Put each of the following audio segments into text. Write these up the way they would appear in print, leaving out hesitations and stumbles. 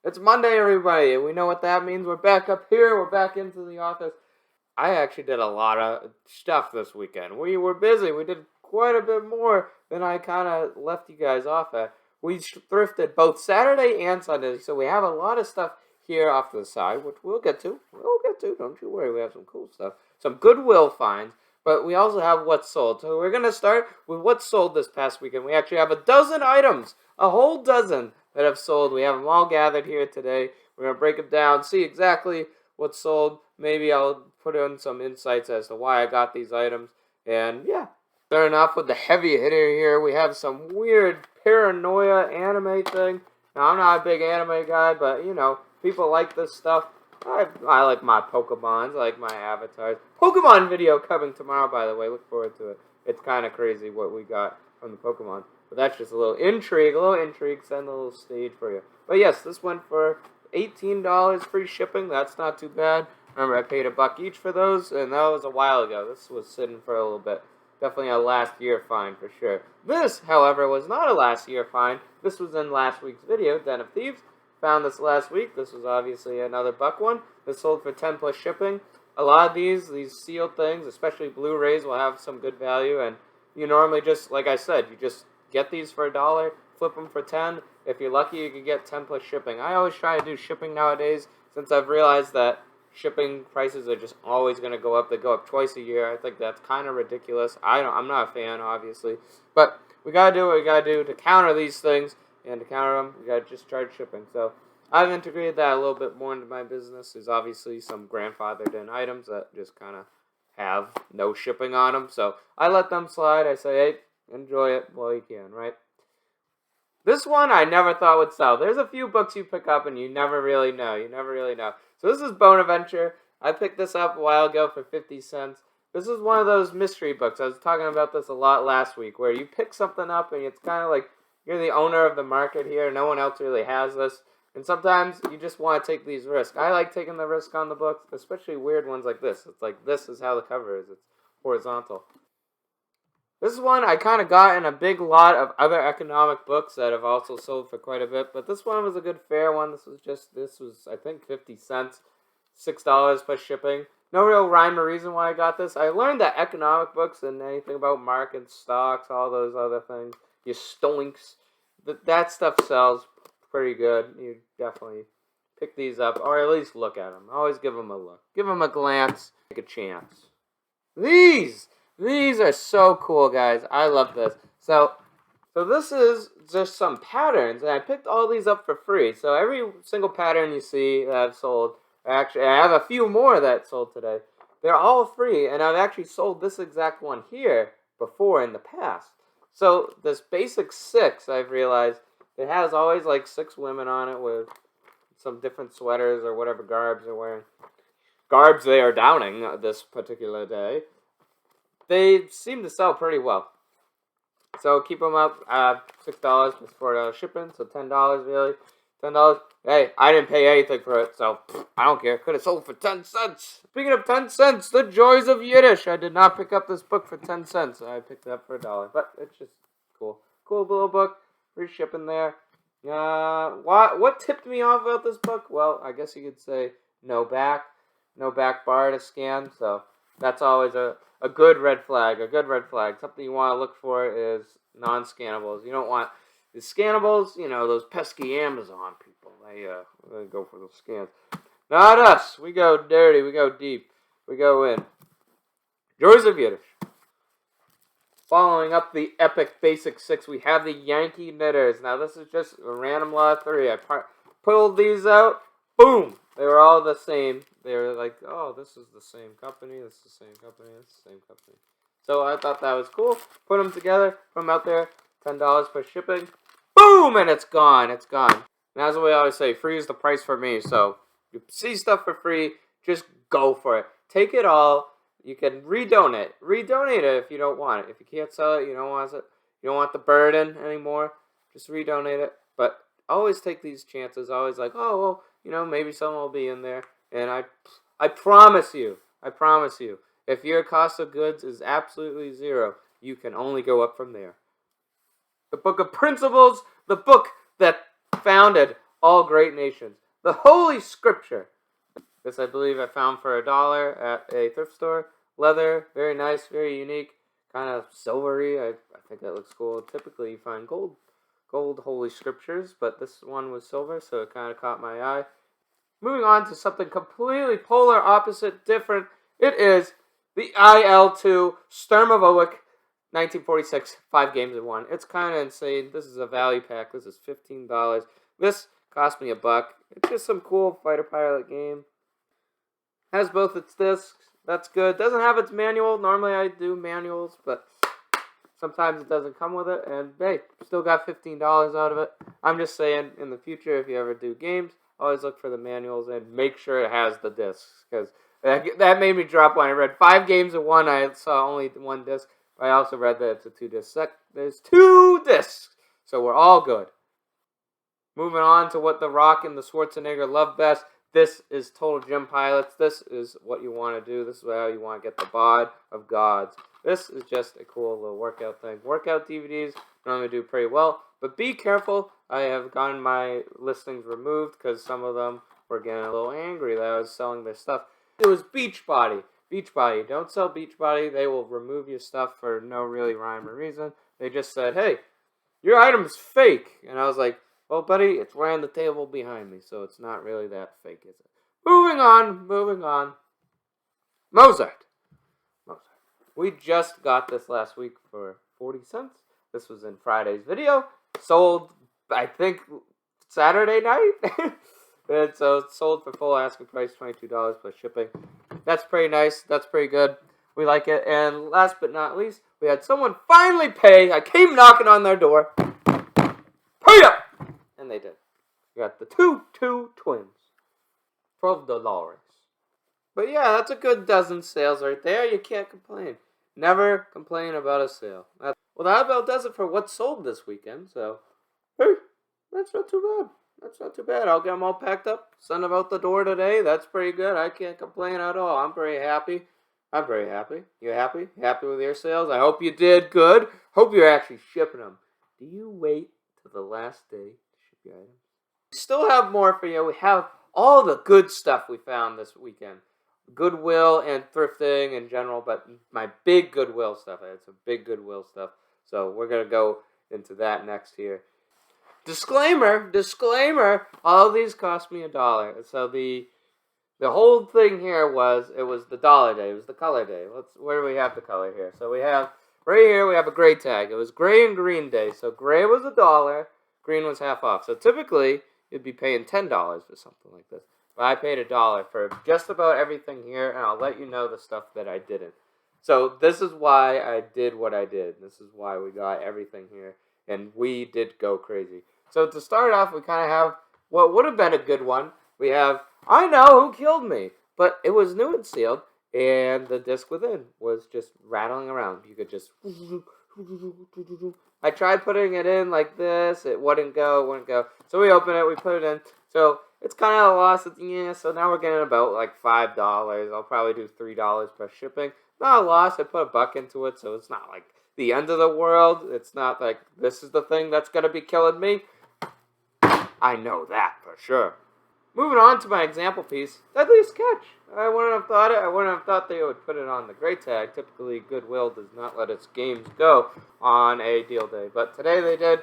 It's Monday, everybody, and we know what that means. We're back up here. We're back into the office. I actually did a lot of stuff this weekend. We were busy. We did quite a bit more than I kind of left you guys off at. We thrifted both Saturday and Sunday, so we have a lot of stuff here off to the side, which we'll get to. Don't you worry. We have some cool stuff. Some Goodwill finds, but we also have what's sold. So we're going to start with what's sold this past weekend. We actually have a dozen items, a whole dozen that have sold. We have them all gathered here today. We're going to break them down, see exactly what's sold. Maybe I'll put in some insights as to why I got these items. And yeah, starting off with the heavy hitter here, we have some weird paranoia anime thing. Now, I'm not a big anime guy, but, you know, people like this stuff. I like my Pokémons, I like my avatars. Pokémon video coming tomorrow, by the way. Look forward to it. It's kind of crazy what we got from the Pokémon. But that's just a little intrigue, setting a little stage for you. But yes, this went for $18 free shipping. That's not too bad. Remember, I paid $1 each for those, and that was a while ago. This was sitting for a little bit. Definitely a last year find for sure. This, however, was not a last year find. This was in last week's video, Den of Thieves. Found this last week. This was obviously another $1 one. This sold for 10 plus shipping. A lot of these sealed things, especially Blu-rays, will have some good value. And you normally just, like I said, you just get these for $1, flip them for 10. If you're lucky, you can get 10 plus shipping. I always try to do shipping nowadays since I've realized that shipping prices are just always going to go up. They go up twice a year. I think that's kind of ridiculous. I'm not a fan, obviously. But we got to do what we got to do to counter these things. And to counter them, we got to just charge shipping. So I've integrated that a little bit more into my business. There's obviously some grandfathered in items that just kind of have no shipping on them. So I let them slide. I say, hey, enjoy it while you can, right? This one I never thought would sell. There's a few books you pick up and you never really know. So this is Bone Adventure. I picked this up a while ago for 50 cents. This is one of those mystery books. I was talking about this a lot last week, where you pick something up and it's kind of like you're the owner of the market here. No one else really has this. And sometimes you just want to take these risks. I like taking the risk on the books, especially weird ones like this. It's like this is how the cover is. It's horizontal. This is one I kind of got in a big lot of other economic books that have also sold for quite a bit. But this one was a good fair one. This was I think 50 cents, $6 plus shipping. No real rhyme or reason why I got this. I learned that economic books and anything about markets, stocks, all those other things, your stoinks, that stuff sells pretty good. You definitely pick these up, or at least look at them. Always give them a look. Give them a glance. Take a chance. These are so cool, guys. I love this. So this is just some patterns, and I picked all these up for free. So every single pattern you see that I've sold, actually, I have a few more that sold today. They're all free, and I've actually sold this exact one here before in the past. So this basic 6, I've realized, it has always like 6 women on it with some different sweaters or whatever garbs they're wearing. Garbs they are downing this particular day. They seem to sell pretty well. So keep them up. $6 plus $4 shipping, so $10 really. $10. Hey, I didn't pay anything for it, so I don't care. Could have sold for 10 cents. Speaking of 10 cents, the joys of Yiddish. I did not pick up this book for 10 cents. I picked it up for $1. But it's just cool. Cool little book. Free shipping there. What tipped me off about this book? Well, I guess you could say no back bar to scan. So that's always a good red flag. Something you want to look for is non-scannables. You don't want the scannables, you know, those pesky Amazon people. They go for those scans. Not us. We go dirty. We go deep. We go in. Joys of Yiddish. Following up the epic basic 6, we have the Yankee Knitters. Now, this is just a random lot of 3. I pulled these out. Boom! They were all the same. They were like, oh, this is the same company. This is the same company. This is the same company. So I thought that was cool. Put them together. Put them out there. $10 per shipping. Boom! And it's gone. It's gone. And as we always say, free is the price for me. So you see stuff for free, just go for it. Take it all. You can redonate. Redonate it if you don't want it. If you can't sell it, you don't want the burden anymore, just redonate it. But always take these chances. Always like, oh, well, you know, maybe someone will be in there. And I promise you, if your cost of goods is absolutely 0, you can only go up from there. The Book of Principles, the book that founded all great nations. The Holy Scripture. This I believe I found for $1 at a thrift store. Leather, very nice, very unique, kind of silvery. I think that looks cool. Typically you find gold Holy Scriptures, but this one was silver, so it kind of caught my eye. Moving on to something completely polar opposite, different. It is the IL-2 Sturmovik 1946, 5 games in 1. It's kind of insane. This is a value pack. This is $15. This cost me $1. It's just some cool fighter pilot game. Has both its discs. That's good. Doesn't have its manual. Normally I do manuals, but sometimes it doesn't come with it. And hey, still got $15 out of it. I'm just saying, in the future, if you ever do games, always look for the manuals and make sure it has the discs. Because that made me drop when I read 5 games in 1. I saw only 1 disc. But I also read that it's a 2-disc set. There's 2 discs. So we're all good. Moving on to what The Rock and the Schwarzenegger love best. This is Total Gym Pilots. This is what you want to do. This is how you want to get the bod of gods. This is just a cool little workout thing. Workout DVDs normally do pretty well. But be careful. I have gotten my listings removed because some of them were getting a little angry that I was selling their stuff. It was Beachbody. Beachbody. Don't sell Beachbody. They will remove your stuff for no really rhyme or reason. They just said, hey, your item's fake. And I was like, well, buddy, it's right on the table behind me, so it's not really that fake, is it? Moving on. Mozart. We just got this last week for 40 cents. This was in Friday's video. Sold, I think, Saturday night. And so it's sold for full asking price, $22 plus shipping. That's pretty nice. That's pretty good. We like it. And last but not least, we had someone finally pay. I came knocking on their door. Pay up! And they did. We got the two twins. $12. But yeah, that's a good dozen sales right there. You can't complain. Never complain about a sale. Well, that about does it for what sold this weekend. So, hey, that's not too bad. I'll get them all packed up, send them out the door today. That's pretty good. I can't complain at all. I'm very happy. You happy? Happy with your sales? I hope you did good. Hope you're actually shipping them. Do you wait till the last day to ship your items? We still have more for you. We have all the good stuff we found this weekend. Goodwill and thrifting in general, but my big Goodwill stuff. I had some big Goodwill stuff. So we're going to go into that next here. Disclaimer, all of these cost me $1. So the whole thing here was, it was the dollar day. It was the color day. Where do we have the color here? So we have, right here, we have a gray tag. It was gray and green day. So gray was $1, green was half off. So typically, you'd be paying $10 for something like this. But I paid $1 for just about everything here, and I'll let you know the stuff that I didn't. So this is why I did what I did. This is why we got everything here, and we did go crazy. So to start off, we kind of have what would have been a good one. We have, I Know Who Killed Me, but it was new and sealed, and the disc within was just rattling around. You could just... I tried putting it in like this. It wouldn't go. So we open it. We put it in. So it's kind of a loss at the end. So now we're getting about like $5. I'll probably do $3 per shipping. Not a loss. I put $1 into it, so it's not like the end of the world. It's not like this is the thing that's going to be killing me. I know that for sure. Moving on to my example piece, Deadliest Catch. I wouldn't have thought it. I wouldn't have thought they would put it on the gray tag. Typically, Goodwill does not let its games go on a deal day. But today they did.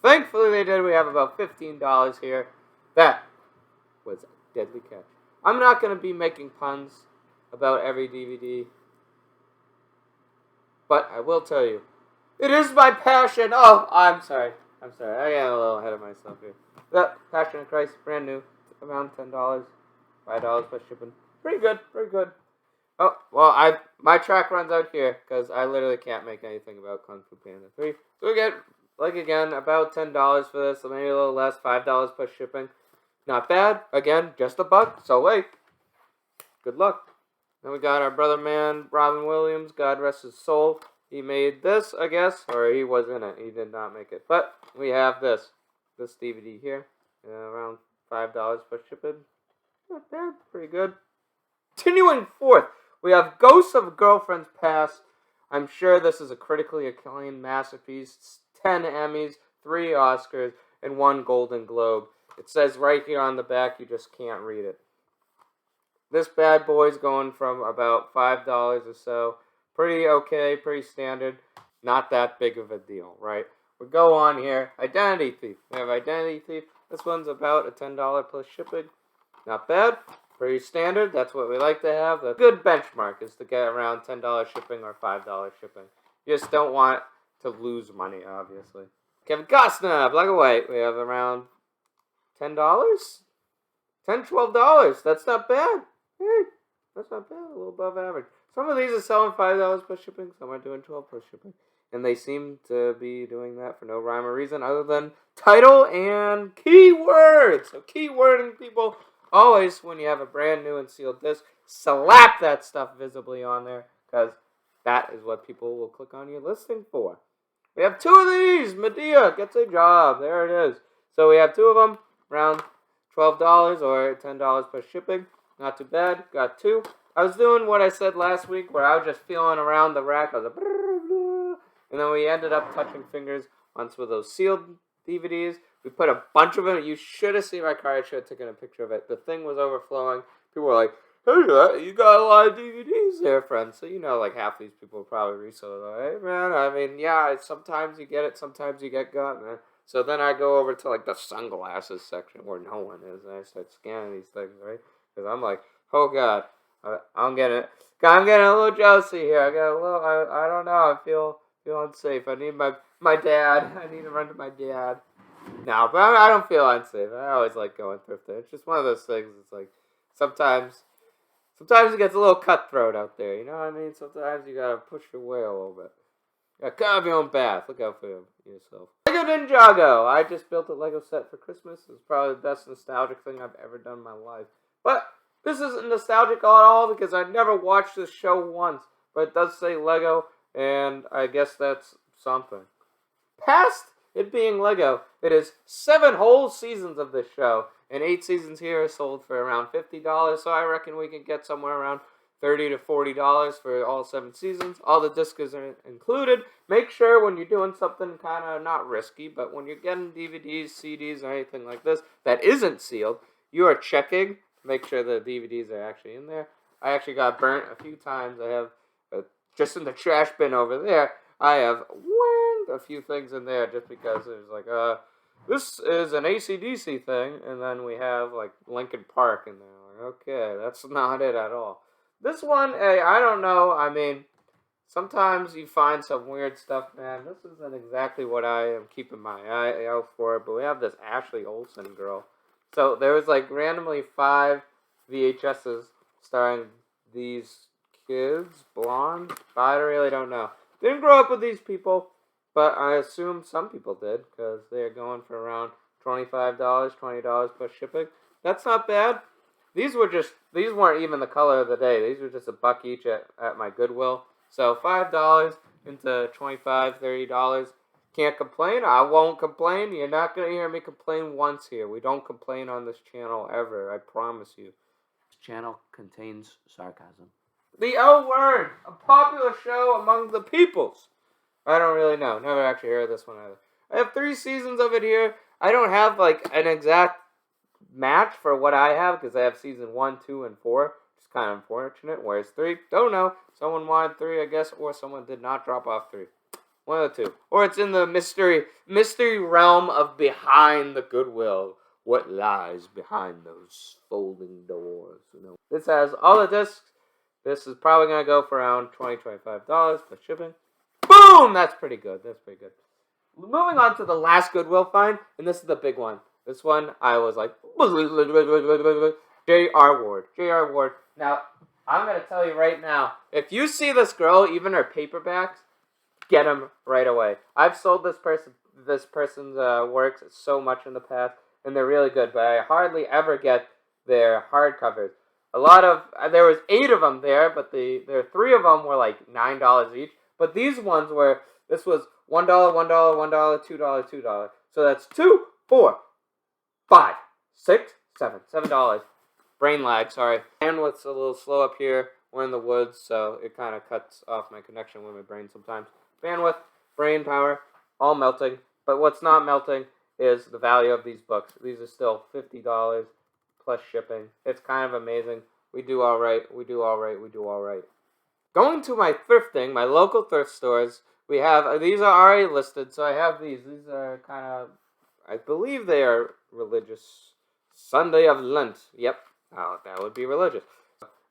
Thankfully they did. We have about $15 here. That was Deadly Catch. I'm not going to be making puns about every DVD. But I will tell you, it is my passion. Oh, I'm sorry. I got a little ahead of myself here. That Passion of Christ, brand new. Around $10, $5 plus shipping. Pretty good. Oh, well, my track runs out here because I literally can't make anything about Kung Fu Panda 3. So we get, like again, about $10 for this, so maybe a little less, $5 plus shipping. Not bad. Again, just $1. So wait, good luck. Then we got our brother man, Robin Williams. God rest his soul. He made this, I guess, or he was in it. He did not make it, but we have this DVD here, around $5 plus shipping. Not bad. Pretty good. Continuing forth, we have Ghosts of Girlfriend's Past. I'm sure this is a critically acclaimed masterpiece. 10 Emmys, 3 Oscars, and 1 Golden Globe. It says right here on the back, you just can't read it. This bad boy's going from about $5 or so. Pretty okay, pretty standard. Not that big of a deal, right? We go on here. Identity thief. We have identity thief. This one's about a $10 plus shipping. Not bad. Pretty standard. That's what we like to have. A good benchmark is to get around $10 shipping or $5 shipping. You just don't want to lose money, obviously. Kevin Costner, black and white. We have around $10? $10, $12. That's not bad. Hey, that's not bad. A little above average. Some of these are selling $5 plus shipping. Some are doing $12 plus shipping. And they seem to be doing that for no rhyme or reason other than title and keywords. So keywording, people, always when you have a brand new and sealed disc, slap that stuff visibly on there because that is what people will click on your listing for. We have two of these. Medea gets a job. There it is. So we have two of them, around $12 or $10 plus shipping. Not too bad. Got two. I was doing what I said last week where I was just feeling around the rack. I was like, and then we ended up touching fingers on some of those sealed DVDs. We put a bunch of them. You should have seen my car. I should have taken a picture of it. The thing was overflowing. People were like, hey, you got a lot of DVDs there, friend. So, you know, like half these people probably resell it. Hey, man, I mean, yeah, sometimes you get it. Sometimes you get got, man. So then I go over to, like, the sunglasses section where no one is. And I start scanning these things, right? Because I'm like, oh, God, I'm getting a little jealousy here. I don't know. I feel unsafe. I need my dad. I need to run to my dad. No, but I don't feel unsafe. I always like going thrifting. It's just one of those things. It's like sometimes it gets a little cutthroat out there. You know what I mean? Sometimes you gotta push your way a little bit. You gotta carve your own path. Look out for yourself. Lego Ninjago. I just built a Lego set for Christmas. It's probably the best nostalgic thing I've ever done in my life. But this isn't nostalgic at all because I never watched this show once. But it does say Lego, and I guess that's something. Past it being Lego, it is 7 whole seasons of this show, and 8 seasons here are sold for around $50, so I reckon we can get somewhere around $30 to $40 for all 7 seasons. All the discs are included. Make sure when you're doing something kind of not risky, but when you're getting DVDs, CDs, or anything like this that isn't sealed, you are checking to make sure the DVDs are actually in there. I actually got burnt a few times. I have, just in the trash bin over there, I have a few things in there just because it was like, this is an AC/DC thing, and then we have like Linkin Park in there. Like, okay, that's not it at all. This one, hey, I don't know. I mean, sometimes you find some weird stuff, man. This isn't exactly what I am keeping my eye out for, but we have this Ashley Olsen girl. So there was like randomly 5 VHSs starring these kids, blonde. I really don't know. Didn't grow up with these people, but I assume some people did because they're going for around $25, $20 plus shipping. That's not bad. These weren't even the color of the day. These were just $1 each at my Goodwill. So $5 into $25, $30. Can't complain. I won't complain. You're not going to hear me complain once here. We don't complain on this channel ever. I promise you. This channel contains sarcasm. The L Word, a popular show among the peoples. I don't really know. Never actually heard of this one either. I have 3 seasons of it here. I don't have like an exact match for what I have because I have season 1, 2, and 4. It's kind of unfortunate. Whereas 3, don't know. Someone wanted 3, I guess, or someone did not drop off 3. One of the two. Or it's in the mystery realm of behind the Goodwill. What lies behind those folding doors? You know. This has all the discs. This is probably going to go for around $20, $25 plus shipping. Boom! That's pretty good. Moving on to the last Goodwill find, and this is the big one. This one, I was like, J.R. Ward. Now, I'm going to tell you right now, if you see this girl, even her paperbacks, get them right away. I've sold this person's works so much in the past, and they're really good, but I hardly ever get their hardcovers. There was 8 of them there, but there 3 of them were like $9 each. But these ones this was $1, $1, $1, $2, $2. So that's 2, 4, 5, 6, 7, $7. Brain lag, sorry. Bandwidth's a little slow up here. We're in the woods, so it kind of cuts off my connection with my brain sometimes. Bandwidth, brain power, all melting. But what's not melting is the value of these books. These are still $50 plus shipping. It's kind of amazing. We do all right. We do all right. We do all right. Going to my thrifting, my local thrift stores, we have, these are already listed, so I have these. These are kind of, I believe they are religious. Sunday of Lent. Yep. Oh, that would be religious.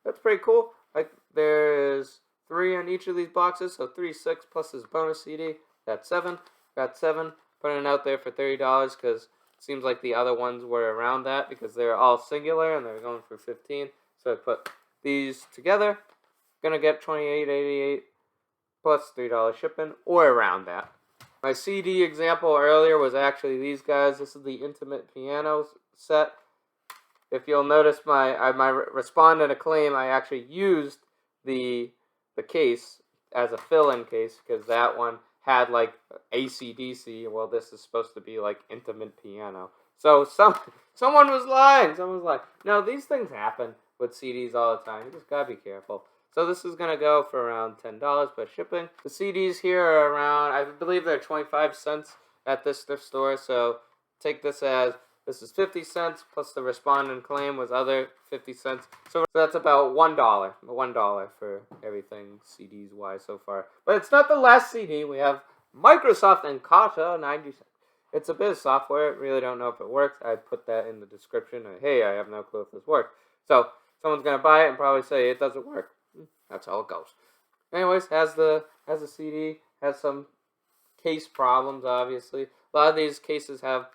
That's pretty cool. Like, there's 3 on each of these boxes, so 3, 6 plus this bonus CD. That's 7. Got 7. Putting it out there for $30 because it seems like the other ones were around that because they're all singular and they're going for 15. So I put these together. Gonna get $28.88 plus $3 shipping or around that. My CD example earlier was actually these guys. This is the Intimate Piano set. If you'll notice my Respond and Acclaim, I actually used the case as a fill-in case because that one had like AC/DC. Well, this is supposed to be like Intimate Piano. So someone was lying. Someone was like, no, these things happen with CDs all the time. You just gotta be careful. So this is gonna go for around $10 plus shipping. The CDs here are around, I believe they're 25 cents at this thrift store. So take this as this is 50 cents plus the Respond and Claim was other 50 cents. So that's about $1 for everything CDs wise so far. But it's not the last CD. We have Microsoft Encarta 90 cents. It's a bit of software. Really don't know if it works. I put that in the description. Hey, I have no clue if this works. So someone's gonna buy it and probably say it doesn't work. That's how it goes. Anyways, has the CD, has some case problems, obviously. A lot of these cases have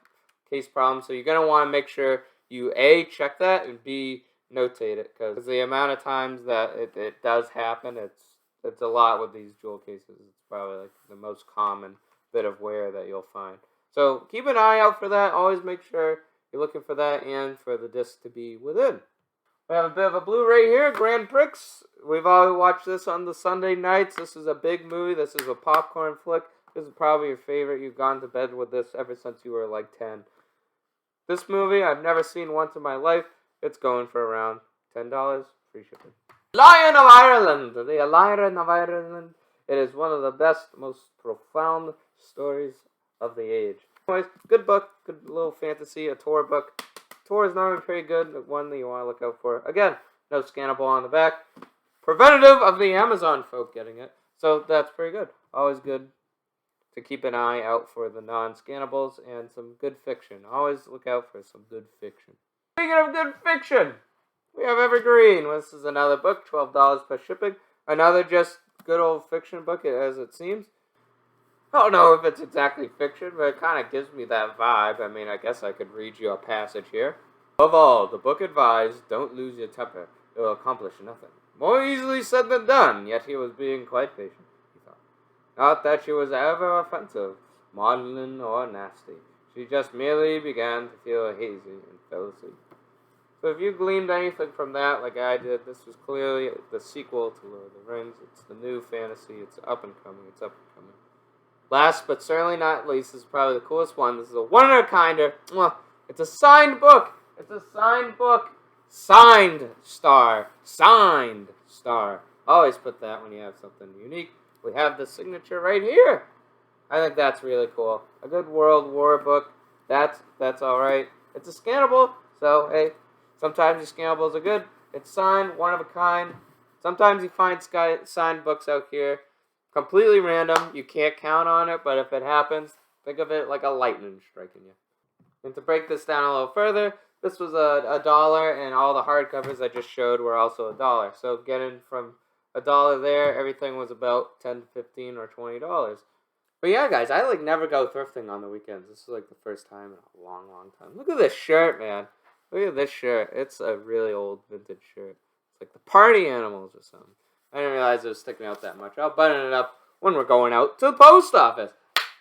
case problems, so you're going to want to make sure you A, check that, and B, notate it, because the amount of times that it does happen, it's a lot with these jewel cases. It's probably like the most common bit of wear that you'll find. So keep an eye out for that. Always make sure you're looking for that and for the disc to be within. We have a bit of a Blu-ray here, Grand Prix. We've all watched this on the Sunday nights. This is a big movie. This is a popcorn flick. This is probably your favorite. You've gone to bed with this ever since you were like 10. This movie, I've never seen once in my life. It's going for around $10, free shipping. Lion of Ireland! The Lion of Ireland. It is one of the best, most profound stories of the age. Anyways, good book, good little fantasy, a tour book. Tour is normally pretty good, the one that you want to look out for. Again, no scannable on the back. Preventative of the Amazon folk getting it. So that's pretty good. Always good to keep an eye out for the non-scannables and some good fiction. Always look out for some good fiction. Speaking of good fiction, we have Evergreen. This is another book, $12 plus shipping. Another just good old fiction book, as it seems. I don't know if it's exactly fiction, but it kind of gives me that vibe. I mean, I guess I could read you a passage here. Above all, the book advised, don't lose your temper. It will accomplish nothing. More easily said than done, yet he was being quite patient, he thought. Not that she was ever offensive, maudlin, or nasty. She just merely began to feel hazy and fell asleep. So if you gleaned anything from that, like I did, this was clearly the sequel to Lord of the Rings. It's the new fantasy. It's up and coming. It's up and coming. Last but certainly not least, this is probably the coolest one. This is a one-of-a-kinder. It's a signed book. It's a signed book. Signed star. Signed star. Always put that when you have something unique. We have the signature right here. I think that's really cool. A good World War book. That's alright. It's a scannable, so hey, sometimes the scannables are good. It's signed, one of a kind. Sometimes you find signed books out here. Completely random. You can't count on it, but if it happens, think of it like a lightning striking you. And to break this down a little further, this was $1, and all the hardcovers I just showed were also $1. So getting from $1 there, everything was about $10, $15, or $20. But yeah, guys, I never go thrifting on the weekends. This is like the first time in a long, long time. Look at this shirt, man. Look at this shirt. It's a really old vintage shirt. It's like the Party Animals or something. I didn't realize it was sticking out that much. I'll button it up when we're going out to the post office.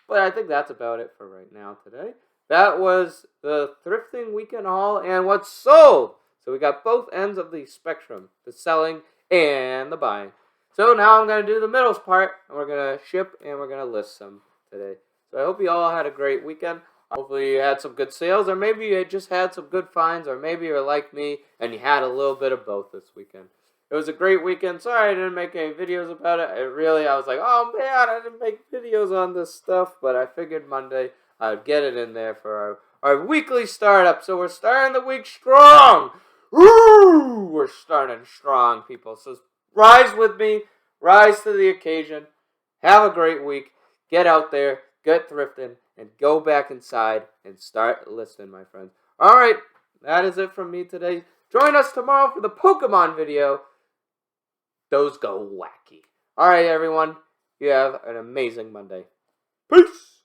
But I think that's about it for right now today. That was the thrifting weekend haul and what's sold. So we got both ends of the spectrum, the selling and the buying. So now I'm going to do the middle part, and we're going to ship and we're going to list some today. So I hope you all had a great weekend. Hopefully you had some good sales, or maybe you just had some good finds, or maybe you're like me and you had a little bit of both this weekend. It was a great weekend. Sorry I didn't make any videos about it. I was like, oh man, I didn't make videos on this stuff. But I figured Monday I would get it in there for our weekly startup. So we're starting the week strong. Woo! We're starting strong, people. So rise with me. Rise to the occasion. Have a great week. Get out there. Get thrifting. And go back inside and start listening, my friends. All right. That is it from me today. Join us tomorrow for the Pokemon video. Those go wacky. All right, everyone. You have an amazing Monday. Peace.